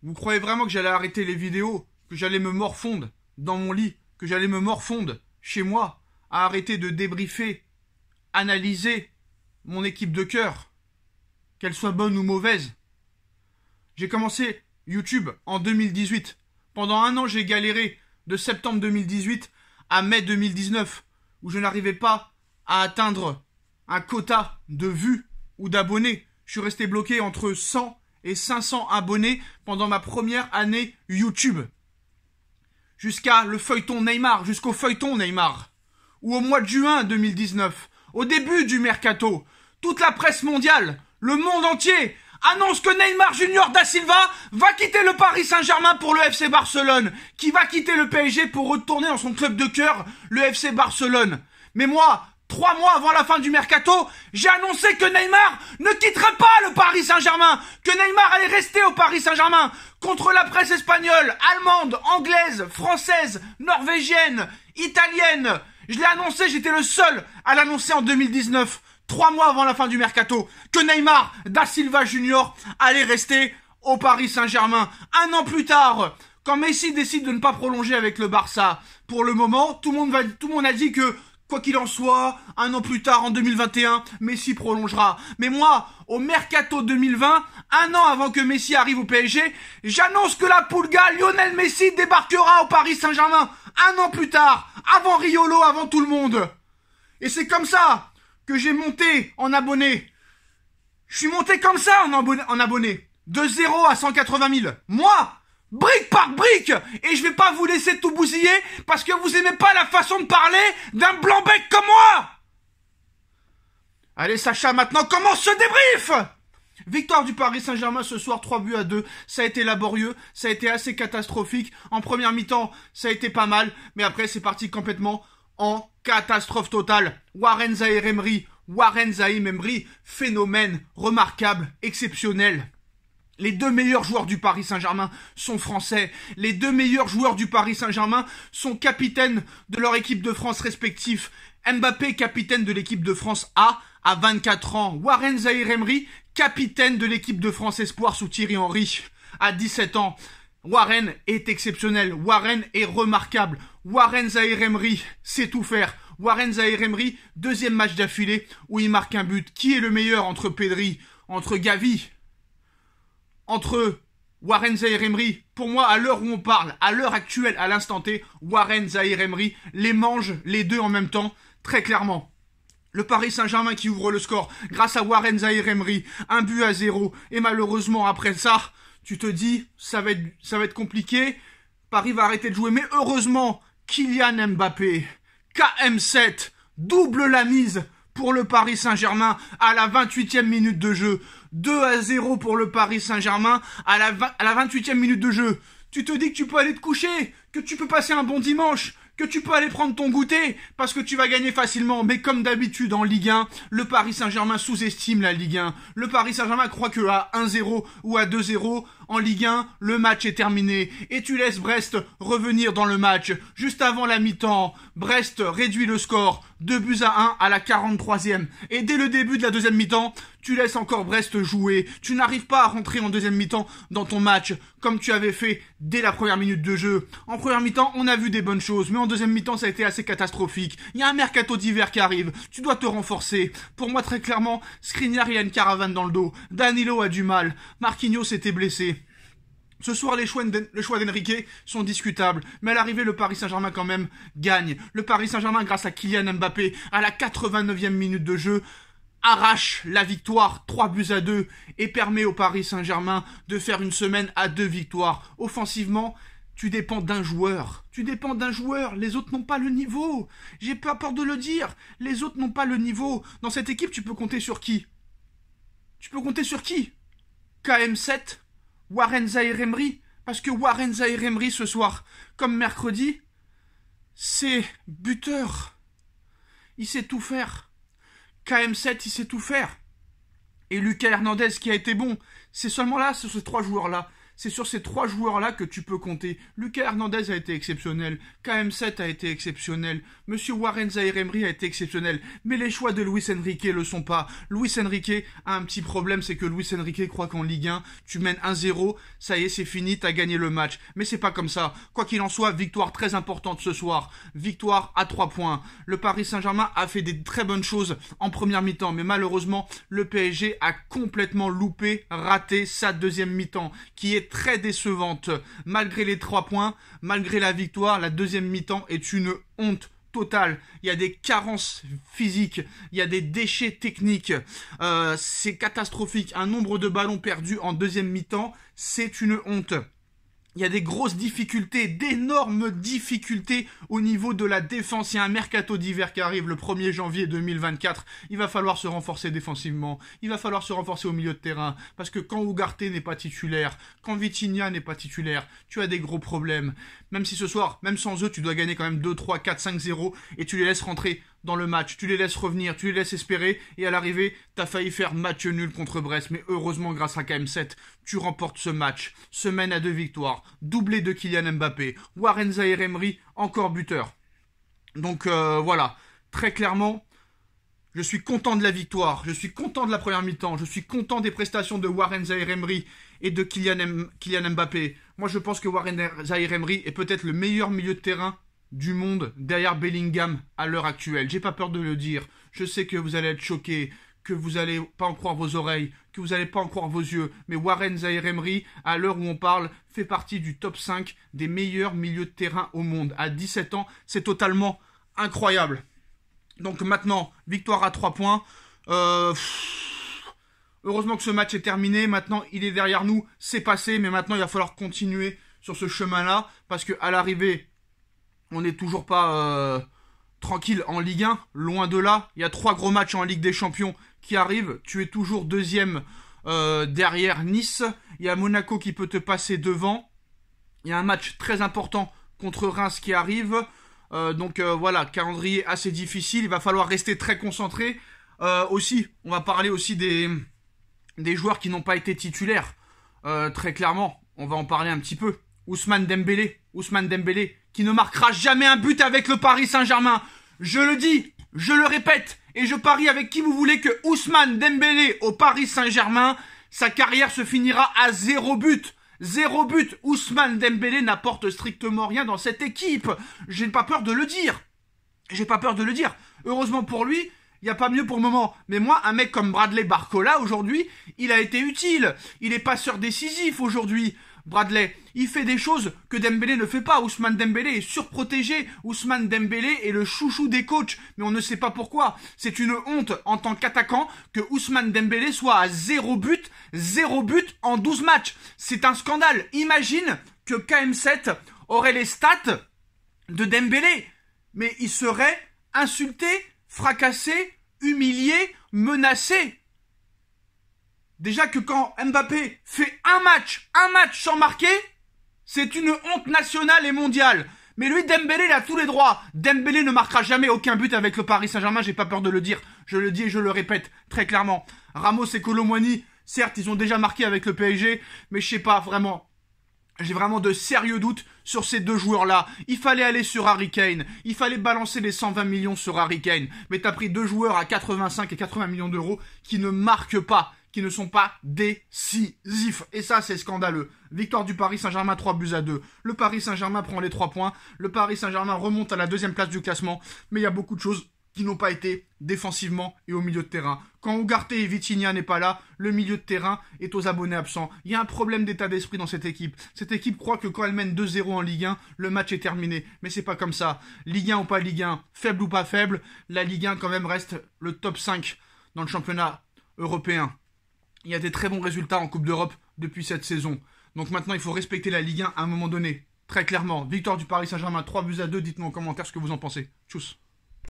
Vous croyez vraiment que j'allais arrêter les vidéos, que j'allais me morfondre dans mon lit, que j'allais me morfondre chez moi, à arrêter de débriefer, analyser mon équipe de cœur, qu'elle soit bonne ou mauvaise? J'ai commencé YouTube en 2018. Pendant un an, j'ai galéré de septembre 2018 à mai 2019, où je n'arrivais pas à atteindre un quota de vues ou d'abonnés. Je suis resté bloqué entre 100 et 500 abonnés pendant ma première année YouTube. Jusqu'à le feuilleton Neymar, jusqu'au feuilleton Neymar. Ou au mois de juin 2019, au début du mercato, toute la presse mondiale, le monde entier, annonce que Neymar Junior da Silva va quitter le Paris Saint-Germain pour le FC Barcelone, qui va quitter le PSG pour retourner dans son club de cœur, le FC Barcelone. Mais moi, 3 mois avant la fin du mercato, j'ai annoncé que Neymar ne quitterait pas le Paris Saint-Germain, que Neymar allait rester au Paris Saint-Germain, contre la presse espagnole, allemande, anglaise, française, norvégienne, italienne. Je l'ai annoncé, j'étais le seul à l'annoncer en 2019, 3 mois avant la fin du mercato, que Neymar da Silva Junior allait rester au Paris Saint-Germain. Un an plus tard, quand Messi décide de ne pas prolonger avec le Barça, pour le moment, tout le monde a dit que quoi qu'il en soit, un an plus tard, en 2021, Messi prolongera. Mais moi, au Mercato 2020, un an avant que Messi arrive au PSG, j'annonce que la Pulga Lionel Messi débarquera au Paris Saint-Germain. Un an plus tard, avant Riolo, avant tout le monde. Et c'est comme ça que j'ai monté en abonnés. Je suis monté comme ça en abonnés. De 0 à 180 000. Moi, brique par brique. Et je vais pas vous laisser tout bousiller parce que vous aimez pas la façon de parler d'un blanc-bec comme moi. Allez Sacha, maintenant commence ce débrief. Victoire du Paris Saint-Germain ce soir, 3-2. Ça a été laborieux, ça a été assez catastrophique. En première mi-temps, ça a été pas mal. Mais après, c'est parti complètement en catastrophe totale. Warren Zaïre Emery, phénomène, remarquable, exceptionnel. Les 2 meilleurs joueurs du Paris Saint-Germain sont français. Les 2 meilleurs joueurs du Paris Saint-Germain sont capitaines de leur équipe de France respectifs. Mbappé, capitaine de l'équipe de France A, à 24 ans. Warren Zaïre Emery, capitaine de l'équipe de France Espoir sous Thierry Henry, à 17 ans. Warren est exceptionnel. Warren est remarquable. Warren Zaïre Emery sait tout faire. Warren Zaïre Emery, 2e match d'affilée où il marque un but. Qui est le meilleur entre Pedri, entre Gavi, entre Warren Zaïre Emery? Pour moi, à l'heure où on parle, à l'heure actuelle, à l'instant T, Warren Zaïre Emery les mange les 2 en même temps, très clairement. Le Paris Saint-Germain qui ouvre le score grâce à Warren Zaïre Emery, 1-0. Et malheureusement, après ça, tu te dis, ça va être compliqué. Paris va arrêter de jouer. Mais heureusement, Kylian Mbappé, KM7, double la mise pour le Paris Saint-Germain à la 28e minute de jeu. 2-0 pour le Paris Saint-Germain à la 28e minute de jeu. Tu te dis que tu peux aller te coucher, que tu peux passer un bon dimanche, que tu peux aller prendre ton goûter parce que tu vas gagner facilement. Mais comme d'habitude en Ligue 1, le Paris Saint-Germain sous-estime la Ligue 1. Le Paris Saint-Germain croit que à 1-0 ou à 2-0 en Ligue 1, le match est terminé. Et tu laisses Brest revenir dans le match. Juste avant la mi-temps, Brest réduit le score 2-1 à la 43e. Et dès le début de la 2e mi-temps, tu laisses encore Brest jouer. Tu n'arrives pas à rentrer en 2e mi-temps dans ton match comme tu avais fait dès la première minute de jeu. En première mi-temps, on a vu des bonnes choses, mais en 2e mi-temps, ça a été assez catastrophique. Il y a un mercato d'hiver qui arrive. Tu dois te renforcer. Pour moi, très clairement, Skriniar, il a une caravane dans le dos. Danilo a du mal. Marquinhos s'était blessé. Ce soir, les choix d'Enrique sont discutables. Mais à l'arrivée, le Paris Saint-Germain quand même gagne. Le Paris Saint-Germain, grâce à Kylian Mbappé, à la 89e minute de jeu, arrache la victoire 3-2 et permet au Paris Saint-Germain de faire une semaine à 2 victoires. Offensivement, tu dépends d'un joueur. Les autres n'ont pas le niveau. J'ai pas peur de le dire. Les autres n'ont pas le niveau. Dans cette équipe, tu peux compter sur qui? KM7, Warren Zaïre Emery. Parce que Warren Zaïre Emery, ce soir, comme mercredi, c'est buteur. Il sait tout faire. KM7, il sait tout faire. Et Lucas Hernandez qui a été bon. C'est seulement là, sur ces 3 joueurs-là. c'est sur ces 3 joueurs-là que tu peux compter. Lucas Hernandez a été exceptionnel, KM7 a été exceptionnel, Monsieur Warren Zaïre-Emery a été exceptionnel, mais les choix de Luis Enrique le sont pas. Luis Enrique a un petit problème, c'est que Luis Enrique croit qu'en Ligue 1, tu mènes 1-0, ça y est, c'est fini, t'as gagné le match. Mais c'est pas comme ça. Quoi qu'il en soit, victoire très importante ce soir, victoire à 3 points. Le Paris Saint-Germain a fait des très bonnes choses en première mi-temps, mais malheureusement, le PSG a complètement loupé, raté sa deuxième mi-temps, qui est très décevante. Malgré les 3 points, malgré la victoire, la deuxième mi-temps est une honte totale. Il y a des carences physiques, il y a des déchets techniques, c'est catastrophique. Un nombre de ballons perdus en deuxième mi-temps, c'est une honte. Il y a des grosses difficultés, d'énormes difficultés au niveau de la défense. Il y a un mercato d'hiver qui arrive le 1er janvier 2024. Il va falloir se renforcer défensivement. Il va falloir se renforcer au milieu de terrain. Parce que quand Ugarte n'est pas titulaire, quand Vitinha n'est pas titulaire, tu as des gros problèmes. Même si ce soir, même sans eux, tu dois gagner quand même 2, 3, 4, 5-0 et tu les laisses rentrer dans le match, tu les laisses revenir, tu les laisses espérer, et à l'arrivée, t'as failli faire match nul contre Brest, mais heureusement, grâce à KM7, tu remportes ce match, semaine à 2 victoires, doublé de Kylian Mbappé, Warren Zaïre-Emery, encore buteur. Donc voilà, très clairement, je suis content de la victoire, je suis content de la première mi-temps, je suis content des prestations de Warren Zaïre-Emery et de Kylian Mbappé. Moi, je pense que Warren Zaïre-Emery est peut-être le meilleur milieu de terrain du monde derrière Bellingham à l'heure actuelle. J'ai pas peur de le dire. Je sais que vous allez être choqués, que vous allez pas en croire vos oreilles, que vous allez pas en croire vos yeux. Mais Warren Zaïre-Emery, à l'heure où on parle, fait partie du top 5 des meilleurs milieux de terrain au monde. À 17 ans, c'est totalement incroyable. Donc maintenant, victoire à 3 points. Heureusement que ce match est terminé. Maintenant, il est derrière nous. C'est passé. Mais maintenant, il va falloir continuer sur ce chemin-là. Parce qu'à l'arrivée, on n'est toujours pas tranquille en Ligue 1, loin de là. Il y a 3 gros matchs en Ligue des Champions qui arrivent. Tu es toujours deuxième derrière Nice. Il y a Monaco qui peut te passer devant. Il y a un match très important contre Reims qui arrive. Donc voilà, calendrier assez difficile. Il va falloir rester très concentré. Aussi, on va parler aussi des joueurs qui n'ont pas été titulaires. Très clairement, on va en parler un petit peu. Ousmane Dembélé, qui ne marquera jamais un but avec le Paris Saint-Germain. Je le dis, je le répète, et je parie avec qui vous voulez que Ousmane Dembélé au Paris Saint-Germain, sa carrière se finira à 0 but. 0 but. Ousmane Dembélé n'apporte strictement rien dans cette équipe. J'ai pas peur de le dire. Heureusement pour lui, il n'y a pas mieux pour le moment. Mais moi, un mec comme Bradley Barcola, aujourd'hui, il a été utile. Il est passeur décisif aujourd'hui. Bradley, il fait des choses que Dembélé ne fait pas. Ousmane Dembélé est surprotégé. Ousmane Dembélé est le chouchou des coachs. Mais on ne sait pas pourquoi. C'est une honte en tant qu'attaquant que Ousmane Dembélé soit à 0 but en 12 matchs. C'est un scandale. Imagine que KM7 aurait les stats de Dembélé. Mais il serait insulté, fracassé, humilié, menacé. Déjà que quand Mbappé fait un match sans marquer, c'est une honte nationale et mondiale. Mais lui, Dembélé, il a tous les droits. Dembélé ne marquera jamais aucun but avec le Paris Saint-Germain, j'ai pas peur de le dire. Je le dis et je le répète très clairement. Ramos et Kolo Muani, certes, ils ont déjà marqué avec le PSG, mais je sais pas, vraiment. J'ai vraiment de sérieux doutes sur ces 2 joueurs-là. Il fallait aller sur Harry Kane. Il fallait balancer les 120 millions sur Harry Kane. Mais t'as pris 2 joueurs à 85 et 80 millions d'euros qui ne marquent pas, qui ne sont pas décisifs. Et ça, c'est scandaleux. Victoire du Paris Saint-Germain, 3-2. Le Paris Saint-Germain prend les 3 points. Le Paris Saint-Germain remonte à la 2e place du classement. Mais il y a beaucoup de choses qui n'ont pas été défensivement et au milieu de terrain. Quand Ugarte et Vitinha n'est pas là, le milieu de terrain est aux abonnés absents. Il y a un problème d'état d'esprit dans cette équipe. Cette équipe croit que quand elle mène 2-0 en Ligue 1, le match est terminé. Mais c'est pas comme ça. Ligue 1 ou pas Ligue 1, faible ou pas faible, la Ligue 1 quand même reste le top 5 dans le championnat européen. Il y a des très bons résultats en Coupe d'Europe depuis cette saison. Donc maintenant, il faut respecter la Ligue 1 à un moment donné. Très clairement, victoire du Paris Saint-Germain, 3-2. Dites-nous en commentaire ce que vous en pensez. Tchuss.